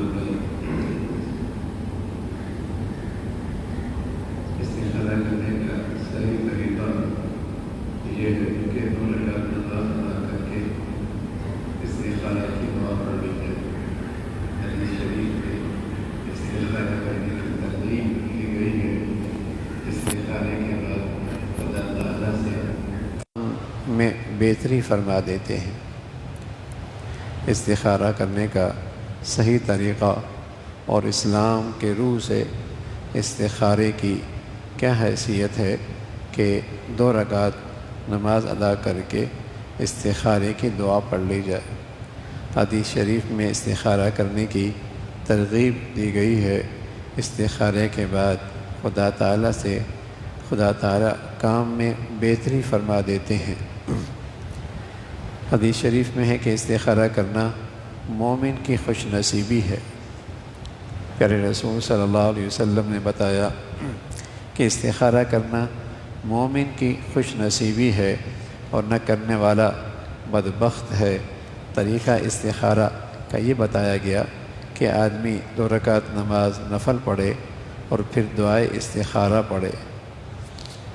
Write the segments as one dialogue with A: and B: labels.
A: میں استخارہ کرنے کا صحیح طریقہ یہ ہے کہ 2 رکعت نماز ادا کر کے استخارہ کی دعا پڑھ لی جائے۔ حدیث شریف میں استخارہ کرنے کی ترغیب کی گئی ہے۔ استخارے کے بعد خدا تعالیٰ سے
B: میں بہتری فرما دیتے ہیں۔ استخارہ کرنے کا صحیح طریقہ اور اسلام کے روح سے استخارے کی کیا حیثیت ہے کہ 2 رکعت نماز ادا کر کے استخارے کی دعا پڑھ لی جائے۔ حدیث شریف میں استخارہ کرنے کی ترغیب دی گئی ہے۔ استخارے کے بعد خدا تعالیٰ کام میں بہتری فرما دیتے ہیں۔ حدیث شریف میں ہے کہ استخارہ کرنا مومن کی خوش نصیبی ہے۔ پیارے رسول صلی اللہ علیہ وسلم نے بتایا کہ استخارہ کرنا مومن کی خوش نصیبی ہے اور نہ کرنے والا بدبخت ہے۔ طریقہ استخارہ کا یہ بتایا گیا کہ آدمی 2 رکعت نماز نفل پڑھے اور پھر دعائے استخارہ پڑھے۔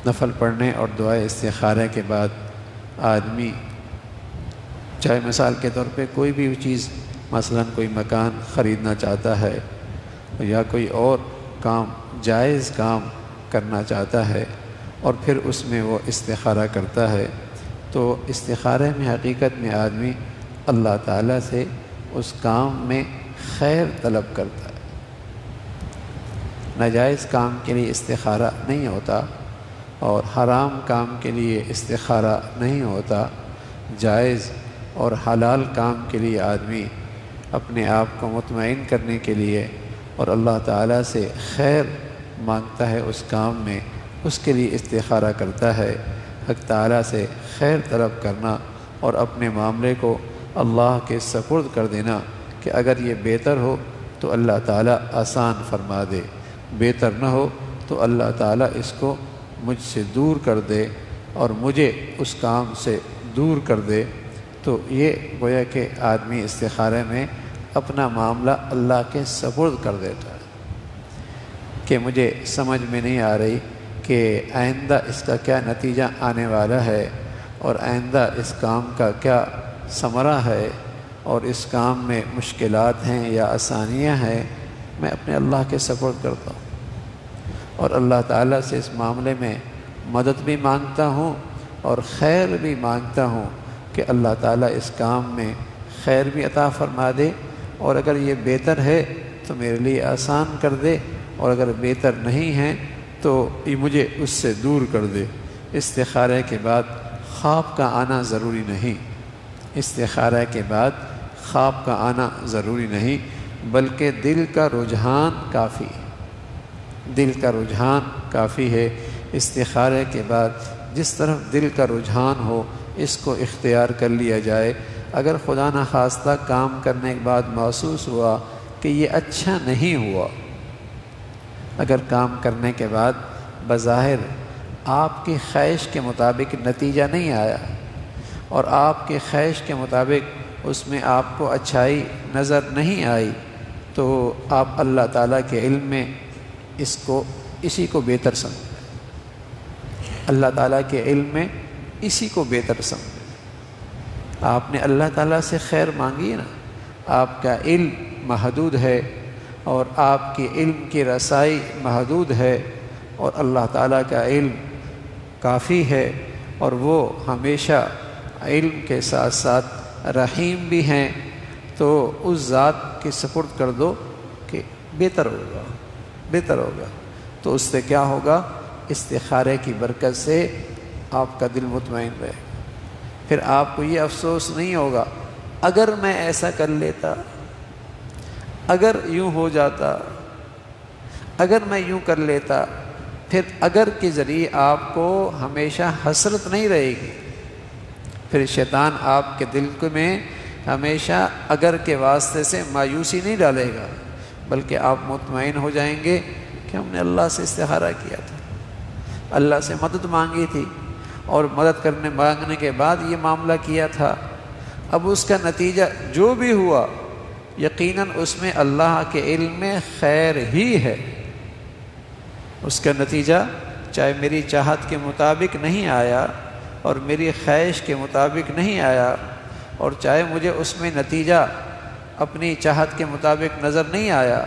B: نفل پڑھنے اور دعائے استخارہ کے بعد آدمی چاہے مثال کے طور پہ کوئی بھی چیز، مثلا کوئی مکان خریدنا چاہتا ہے یا کوئی اور کام، جائز کام کرنا چاہتا ہے اور پھر اس میں وہ استخارہ کرتا ہے، تو استخارے میں حقیقت میں آدمی اللہ تعالیٰ سے اس کام میں خیر طلب کرتا ہے۔ ناجائز کام کے لیے استخارہ نہیں ہوتا اور حرام کام کے لیے استخارہ نہیں ہوتا۔ جائز اور حلال کام کے لیے آدمی اپنے آپ کو مطمئن کرنے کے لیے اور اللہ تعالیٰ سے خیر مانگتا ہے اس کام میں، اس کے لیے استخارہ کرتا ہے۔ حق تعالیٰ سے خیر طلب کرنا اور اپنے معاملے کو اللہ کے سپرد کر دینا کہ اگر یہ بہتر ہو تو اللہ تعالیٰ آسان فرما دے، بہتر نہ ہو تو اللہ تعالیٰ اس کو مجھ سے دور کر دے اور مجھے اس کام سے دور کر دے۔ تو یہ گویا کہ آدمی استخارے میں اپنا معاملہ اللہ کے سپرد کر دیتا ہے کہ مجھے سمجھ میں نہیں آ رہی کہ آئندہ اس کا کیا نتیجہ آنے والا ہے اور آئندہ اس کام کا کیا ثمرہ ہے اور اس کام میں مشکلات ہیں یا آسانیاں ہیں، میں اپنے اللہ کے سپرد کرتا ہوں اور اللہ تعالیٰ سے اس معاملے میں مدد بھی مانگتا ہوں اور خیر بھی مانگتا ہوں کہ اللہ تعالیٰ اس کام میں خیر بھی عطا فرما دے اور اگر یہ بہتر ہے تو میرے لیے آسان کر دے اور اگر بہتر نہیں ہے تو یہ مجھے اس سے دور کر دے۔ استخارے کے بعد خواب کا آنا ضروری نہیں، استخارہ کے بعد خواب کا آنا ضروری نہیں، بلکہ دل کا رجحان کافی ہے۔ دل کا رجحان کافی ہے۔ استخارے کے بعد جس طرف دل کا رجحان ہو اس کو اختیار کر لیا جائے۔ اگر خدا نخواستہ کام کرنے کے بعد محسوس ہوا کہ یہ اچھا نہیں ہوا، اگر کام کرنے کے بعد بظاہر آپ کی خواہش کے مطابق نتیجہ نہیں آیا اور آپ کی خواہش کے مطابق اس میں آپ کو اچھائی نظر نہیں آئی، تو آپ اللہ تعالیٰ کے علم میں اسی کو بہتر سمجھیں۔ اللہ تعالیٰ کے علم میں اسی کو بہتر سمجھیں۔ آپ نے اللہ تعالیٰ سے خیر مانگی نا، آپ کا علم محدود ہے اور آپ کی علم کی رسائی محدود ہے اور اللہ تعالیٰ کا علم کافی ہے اور وہ ہمیشہ علم کے ساتھ ساتھ رحیم بھی ہیں، تو اس ذات کے سپرد کر دو کہ بہتر ہوگا۔ تو اس سے کیا ہوگا؟ استخارے کی برکت سے آپ کا دل مطمئن رہے گا۔ پھر آپ کو یہ افسوس نہیں ہوگا اگر میں ایسا کر لیتا، اگر یوں ہو جاتا، اگر میں یوں کر لیتا۔ پھر اگر کے ذریعے آپ کو ہمیشہ حسرت نہیں رہے گی، پھر شیطان آپ کے دل میں ہمیشہ اگر کے واسطے سے مایوسی نہیں ڈالے گا، بلکہ آپ مطمئن ہو جائیں گے کہ ہم نے اللہ سے استخارہ کیا تھا، اللہ سے مدد مانگی تھی اور مدد مانگنے کے بعد یہ معاملہ کیا تھا۔ اب اس کا نتیجہ جو بھی ہوا یقیناً اس میں اللہ کے علم میں خیر ہی ہے، اس کا نتیجہ چاہے میری چاہت کے مطابق نہیں آیا اور میری خواہش کے مطابق نہیں آیا، اور چاہے مجھے اس میں نتیجہ اپنی چاہت کے مطابق نظر نہیں آیا،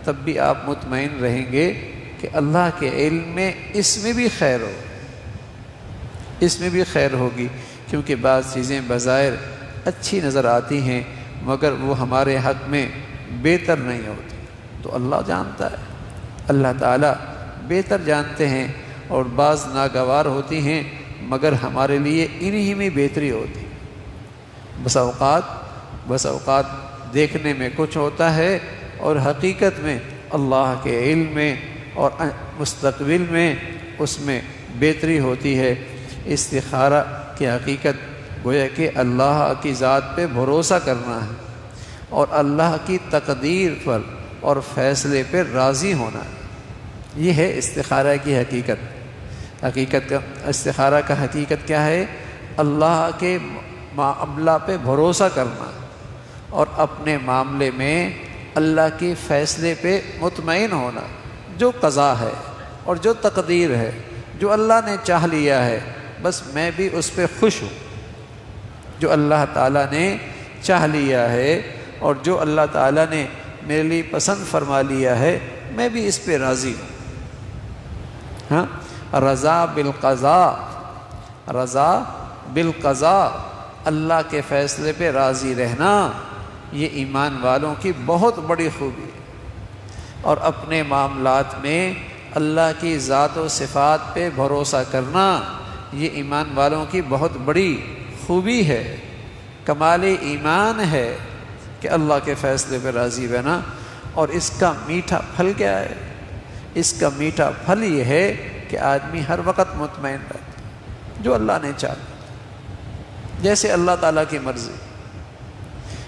B: تب بھی آپ مطمئن رہیں گے کہ اللہ کے علم میں اس میں بھی خیر ہو، اس میں بھی خیر ہوگی، کیونکہ بعض چیزیں بظاہر اچھی نظر آتی ہیں مگر وہ ہمارے حق میں بہتر نہیں ہوتی، تو اللہ جانتا ہے، اللہ تعالیٰ بہتر جانتے ہیں، اور بعض ناگوار ہوتی ہیں مگر ہمارے لیے انہی میں بہتری ہوتی۔ بس اوقات دیکھنے میں کچھ ہوتا ہے اور حقیقت میں اللہ کے علم میں اور مستقبل میں اس میں بہتری ہوتی ہے۔ استخارہ کی حقیقت گویا کہ اللہ کی ذات پہ بھروسہ کرنا ہے اور اللہ کی تقدیر پر اور فیصلے پہ راضی ہونا ہے، یہ ہے استخارہ کی حقیقت۔ استخارہ کا حقیقت کیا ہے؟ اللہ کے معاملہ پہ بھروسہ کرنا اور اپنے معاملے میں اللہ کے فیصلے پہ مطمئن ہونا، جو قضا ہے اور جو تقدیر ہے، جو اللہ نے چاہ لیا ہے، بس میں بھی اس پہ خوش ہوں، جو اللہ تعالیٰ نے چاہ لیا ہے اور جو اللہ تعالیٰ نے میرے لیے پسند فرما لیا ہے، میں بھی اس پہ راضی ہوں۔ ہاں، رضا بالقضاء، اللہ کے فیصلے پہ راضی رہنا، یہ ایمان والوں کی بہت بڑی خوبی ہے، اور اپنے معاملات میں اللہ کی ذات و صفات پہ بھروسہ کرنا، یہ ایمان والوں کی بہت بڑی خوبی ہے، کمال ایمان ہے کہ اللہ کے فیصلے پہ راضی رہنا۔ اور اس کا میٹھا پھل کیا ہے؟ اس کا میٹھا پھل یہ ہے کہ آدمی ہر وقت مطمئن رہتا، جو اللہ نے چاہا، جیسے اللہ تعالیٰ کی مرضی،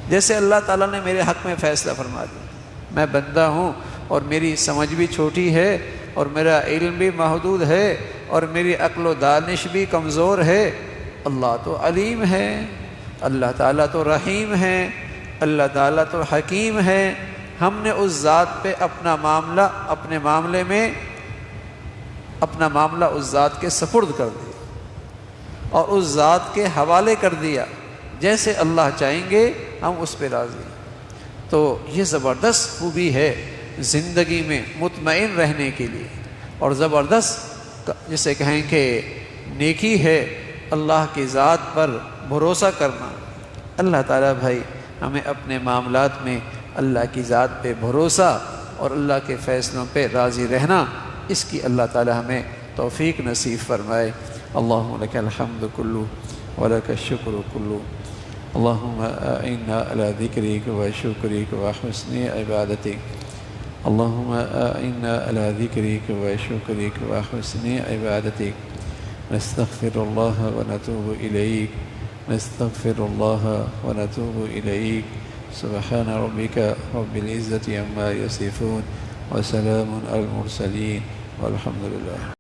B: جیسے اللہ تعالیٰ نے میرے حق میں فیصلہ فرما دیا۔ میں بندہ ہوں اور میری سمجھ بھی چھوٹی ہے اور میرا علم بھی محدود ہے اور میری عقل و دانش بھی کمزور ہے، اللہ تو علیم ہے، اللہ تعالیٰ تو رحیم ہے، اللہ تعالیٰ تو حکیم ہے۔ ہم نے اس ذات پہ اپنا معاملہ اس ذات کے سپرد کر دیا اور اس ذات کے حوالے کر دیا، جیسے اللہ چاہیں گے ہم اس پہ راضی ہیں۔ تو یہ زبردست خوبی ہے زندگی میں مطمئن رہنے کے لیے، اور زبردست جسے کہیں کہ نیکی ہے اللہ کی ذات پر بھروسہ کرنا۔ اللہ تعالیٰ بھائی ہمیں اپنے معاملات میں اللہ کی ذات پہ بھروسہ اور اللہ کے فیصلوں پہ راضی رہنا، اس کی اللہ تعالیٰ ہمیں توفیق نصیب فرمائے۔ اللہم لک الحمد کلو ولک الشکر کلو، اللہم اعنا علی ذکرک و شکرک و حسن عبادتک، اللہم اعنا علی ذکرک و شکرک و حسن عبادتک، نستغفر اللہ و نتوب الیک، نستغفر اللہ و نتوب الیک، سبحان ربک رب العزة عما یصفون وسلام علی المرسلین والحمد للہ۔